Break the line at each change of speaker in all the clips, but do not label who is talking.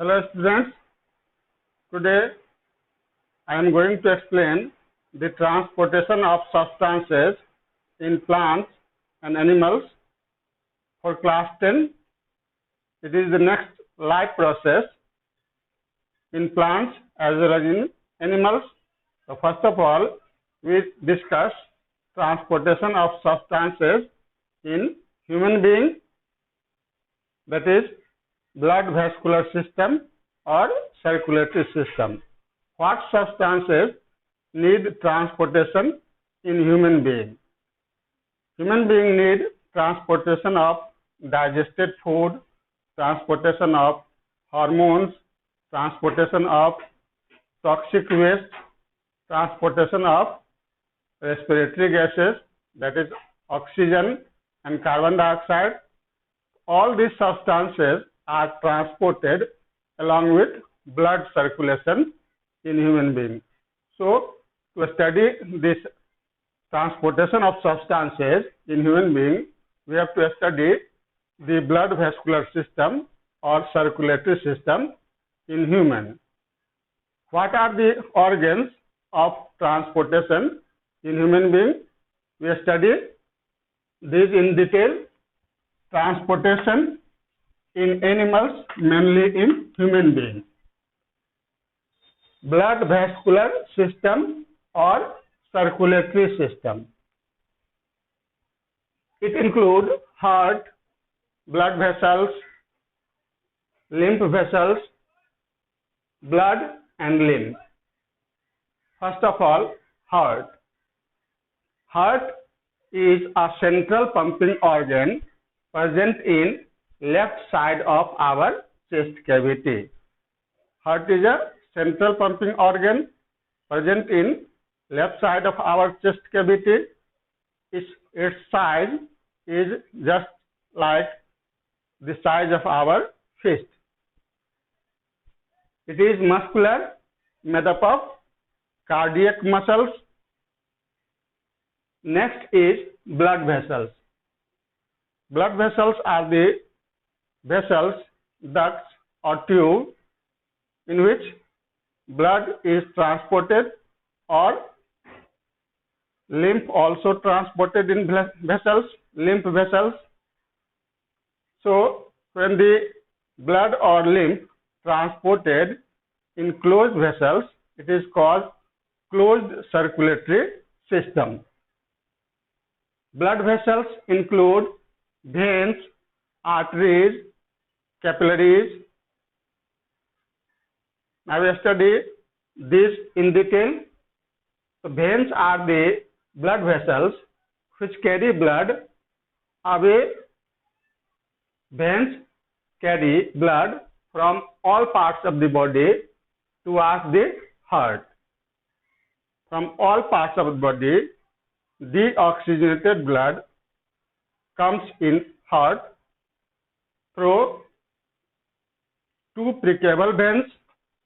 Hello students, today I am going to explain the transportation of substances in plants and animals for class 10. It is the next life process in plants as well as in animals. So first of all, we discuss transportation of substances in human being, that is blood vascular system or circulatory system. What substances need transportation in human being? Human being need transportation of digested food, transportation of hormones, transportation of toxic waste, transportation of respiratory gases, that is oxygen and carbon dioxide. All these substances are transported along with blood circulation in human beings. So, to study this transportation of substances in human being, we have to study the blood vascular system or circulatory system in human. What are the organs of transportation in human being? We study this in detail. Transportation in animals, mainly in human beings. Blood vascular system or circulatory system. It includes heart, blood vessels, lymph vessels, blood and lymph. First of all, heart. Heart is a central pumping organ present in left side of our chest cavity. Heart is a central pumping organ present in left side of our chest cavity. Its size is just like the size of our fist. It is muscular, made up of cardiac muscles. Next is blood vessels. Blood vessels are the vessels, ducts or tube in which blood is transported, or lymph also transported in vessels, lymph vessels. So, when the blood or lymph transported in closed vessels, it is called closed circulatory system. Blood vessels include veins, arteries, capillaries. Now we study this in detail. So veins are the blood vessels which carry blood away. Veins carry blood from all parts of the body towards the heart. From all parts of the body, deoxygenated blood comes in heart through two precaval veins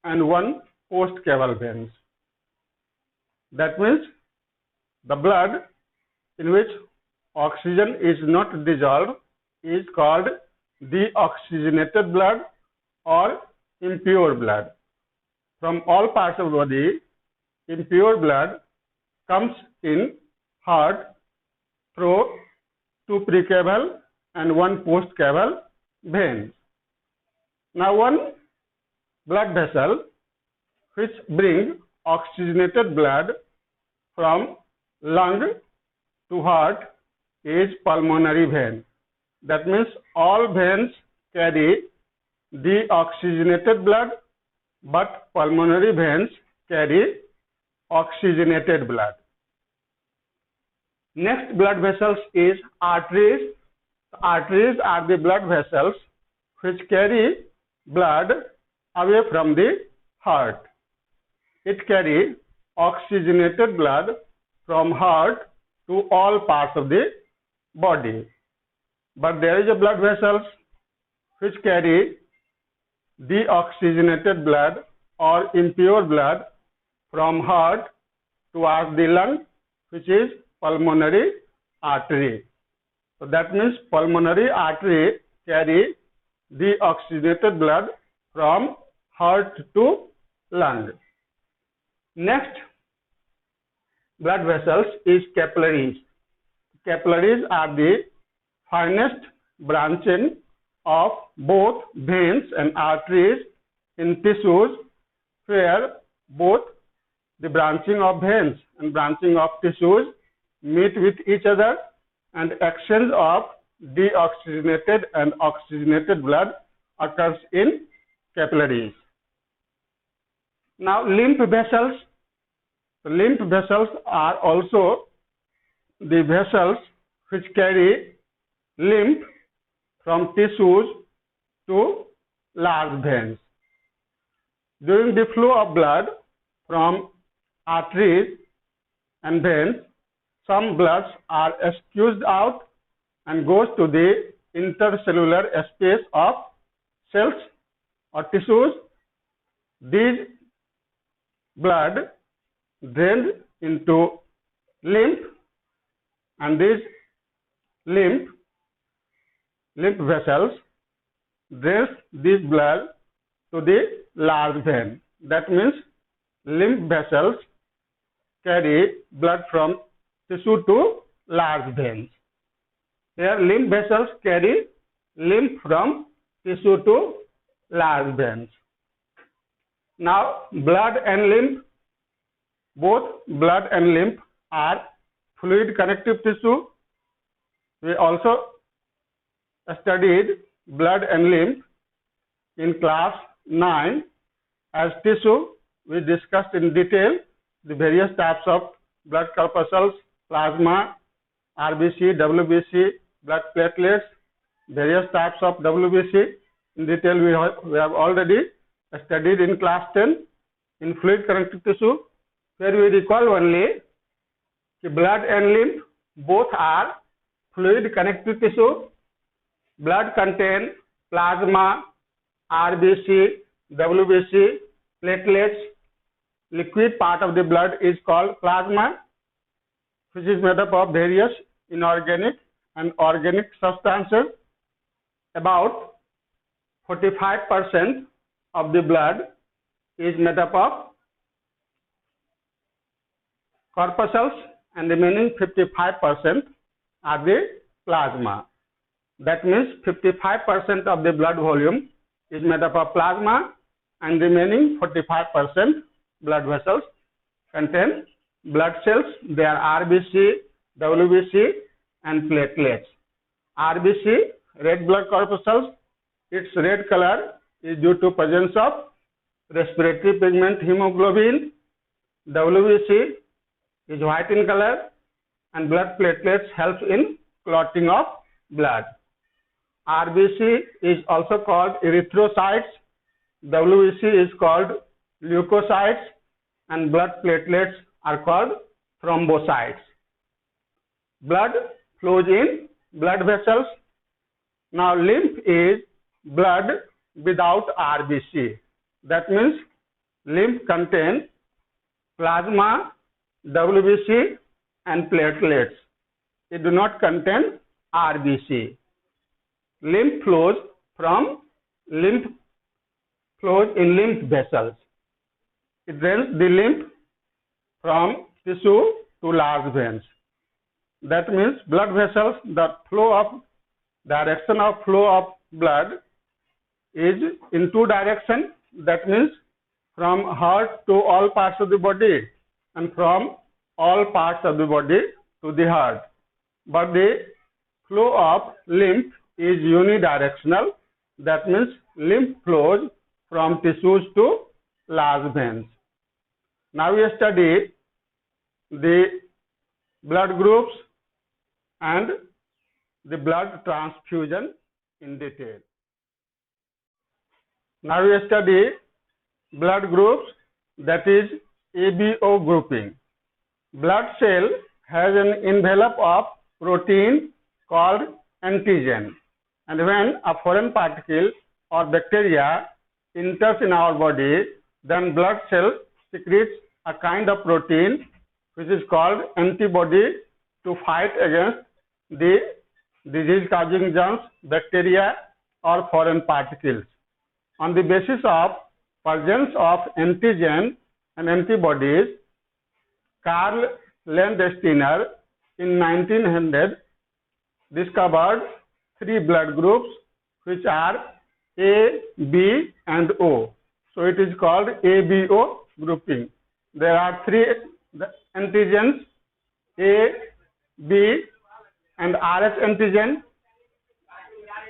and one postcaval veins. That means the blood in which oxygen is not dissolved is called deoxygenated blood or impure blood. From all parts of the body, impure blood comes in heart through two precaval and one postcaval veins. Now one blood vessel which brings oxygenated blood from lung to heart is pulmonary vein. That means all veins carry deoxygenated blood, but pulmonary veins carry oxygenated blood. Next blood vessels is arteries. Arteries are the blood vessels which carry blood away from the heart. It carries oxygenated blood from heart to all parts of the body. But there is a blood vessels which carry deoxygenated blood or impure blood from heart towards the lung, which is pulmonary artery. So that means pulmonary artery carry deoxygenated blood from heart to lung. Next blood vessels is capillaries. Capillaries are the finest branching of both veins and arteries in tissues, where both the branching of veins and branching of tissues meet with each other, and exchange of deoxygenated and oxygenated blood occurs in capillaries. Now, lymph vessels. The lymph vessels are also the vessels which carry lymph from tissues to large veins. During the flow of blood from arteries and veins, some bloods are squeezed out and goes to the intercellular space of cells or tissues. These blood drained into lymph, and these lymph vessels drains this blood to the large vein. That means lymph vessels carry blood from tissue to large veins. Here lymph vessels carry lymph from tissue to large veins. Now, blood and lymph, both blood and lymph are fluid connective tissue. We also studied blood and lymph in class 9 as tissue. We discussed in detail the various types of blood corpuscles, plasma, RBC, WBC, blood platelets, various types of WBC. In detail we have already studied in class 10 in fluid connective tissue, where we recall only the blood and lymph both are fluid connective tissue. Blood contains plasma, RBC, WBC, platelets. Liquid part of the blood is called plasma, which is made up of various inorganic and organic substances. About 45% of the blood is made up of corpuscles, and remaining 55% are the plasma. That means 55% of the blood volume is made up of plasma, and remaining 45% blood vessels contain blood cells. They are RBC, WBC, and platelets. RBC, red blood corpuscles, its red color is due to presence of respiratory pigment hemoglobin. WBC is white in color, and blood platelets help in clotting of blood. RBC is also called erythrocytes, WBC is called leukocytes, and blood platelets are called thrombocytes. Blood flows in blood vessels. Now, lymph is blood without RBC. That means lymph contains plasma, WBC, and platelets. It do not contain RBC. Lymph flows in lymph vessels. It drains the lymph from tissue to large veins. That means blood vessels, the direction of flow of blood is in two directions. That means from heart to all parts of the body, and from all parts of the body to the heart. But the flow of lymph is unidirectional. That means lymph flows from tissues to large veins. Now we study the blood groups and the blood transfusion in detail. Now we study blood groups, that is ABO grouping. Blood cell has an envelope of protein called antigen, and when a foreign particle or bacteria enters in our body, then blood cell secretes a kind of protein which is called antibody to fight against the disease causing germs, bacteria, or foreign particles. On the basis of presence of antigen and antibodies, Karl Landsteiner in 1900 discovered three blood groups which are A, B and O. So it is called ABO grouping. There are three antigens, A, B and RH antigen.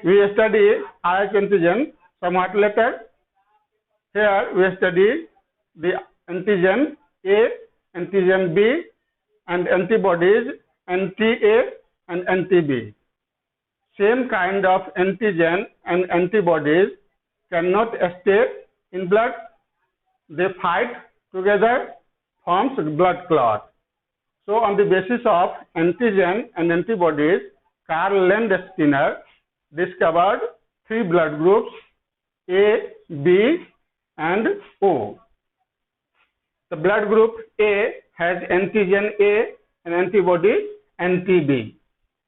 We study RH antigen somewhat later. Here we study the antigen A, antigen B and antibodies anti-A and anti-B. Same kind of antigen and antibodies cannot stay in blood. They fight together, forms blood clot. So on the basis of antigen and antibodies, Karl Landsteiner discovered three blood groups, A, B and O. The blood group A has antigen A and antibody anti-B.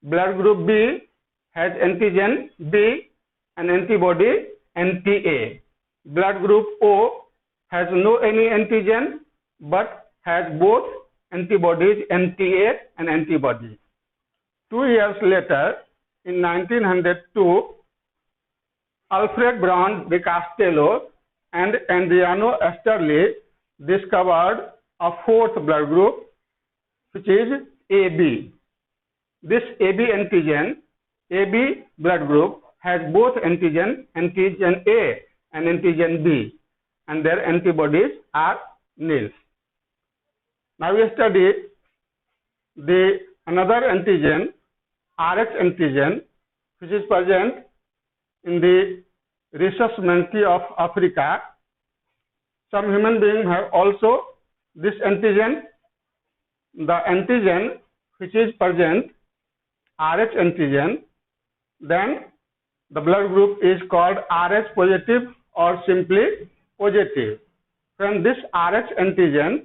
Blood group B has antigen B and antibody anti-A. Blood group O has no any antigen but has both antibodies anti-A and antibody. 2 years later, in 1902, Alfred Braun de Castello and Adriano Esterly discovered a fourth blood group, which is AB. This AB antigen, AB blood group has both antigen A and antigen B, and their antibodies are nil. Now we study the another antigen, RH antigen, which is present in the rhesus monkey of Africa. Some human beings have also this antigen. The antigen which is present, RH antigen, then the blood group is called RH positive or simply positive. When this RH antigen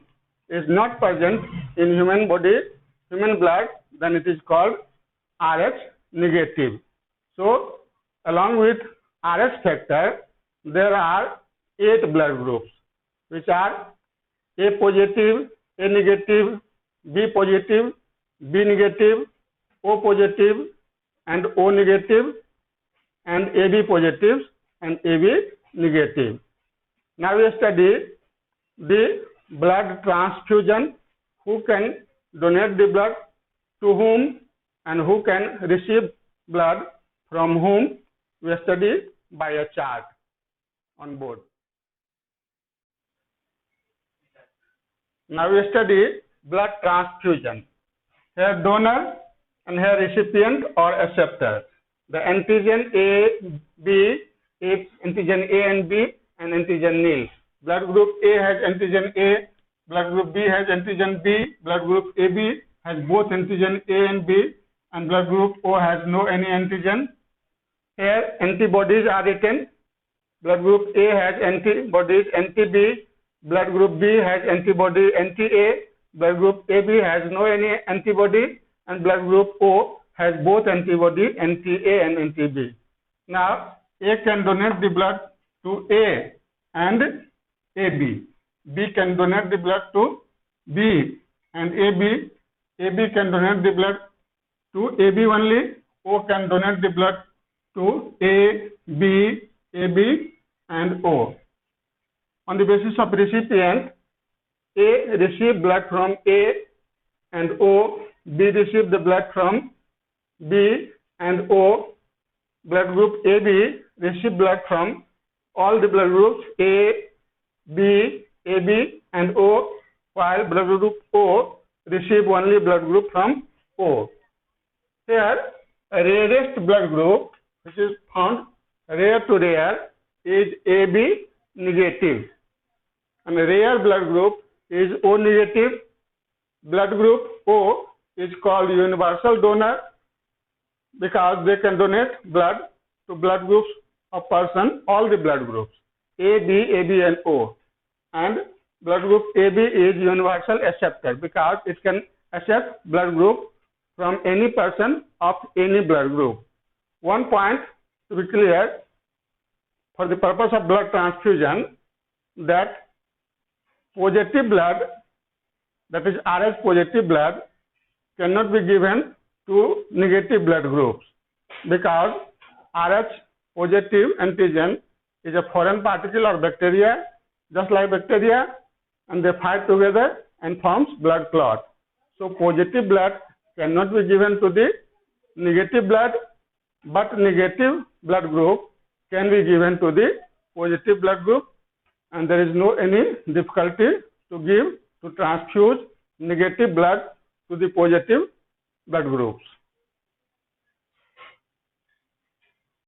is not present in human body, human blood, then it is called RH negative. So along with RH factor, there are 8 blood groups which are A positive, A negative, B positive, B negative, O positive and O negative, and AB positive and AB negative. Now we study the blood transfusion, who can donate the blood to whom and who can receive blood from whom. We study by a chart on board. Now we study blood transfusion. Here donor and here recipient or acceptor. The antigen A, B, antigen A and B and antigen nil. Blood group A has antigen A, blood group B has antigen B, blood group AB has both antigen A and B, and blood group O has no any antigen. Here antibodies are written. Blood group A has antibodies anti-B, blood group B has antibody anti-A, blood group AB has no any antibody, and blood group O has both antibody anti-A and anti-B. Now A can donate the blood to A and AB. B can donate the blood to B and AB. AB can donate the blood to AB only. O can donate the blood to A, B, AB and O. On the basis of recipient, A receive blood from A and O, B receive the blood from B and O. Blood group AB receive blood from all the blood groups A, B, AB and O, while blood group O receive only blood group from O. Here, a rarest blood group which is found rare to rare is AB negative, and a rare blood group is O negative. Blood group O is called universal donor because they can donate blood to blood groups of person, all the blood groups A, B, AB and O, and blood group AB is universal acceptor because it can accept blood group from any person of any blood group. One point to be clear, for the purpose of blood transfusion, that positive blood, that is Rh positive blood, cannot be given to negative blood groups because Rh positive antigen is a foreign particle or bacteria, just like bacteria, and they fight together and forms blood clot. So positive blood cannot be given to the negative blood, but negative blood group can be given to the positive blood group, and there is no any difficulty to transfuse negative blood to the positive blood groups.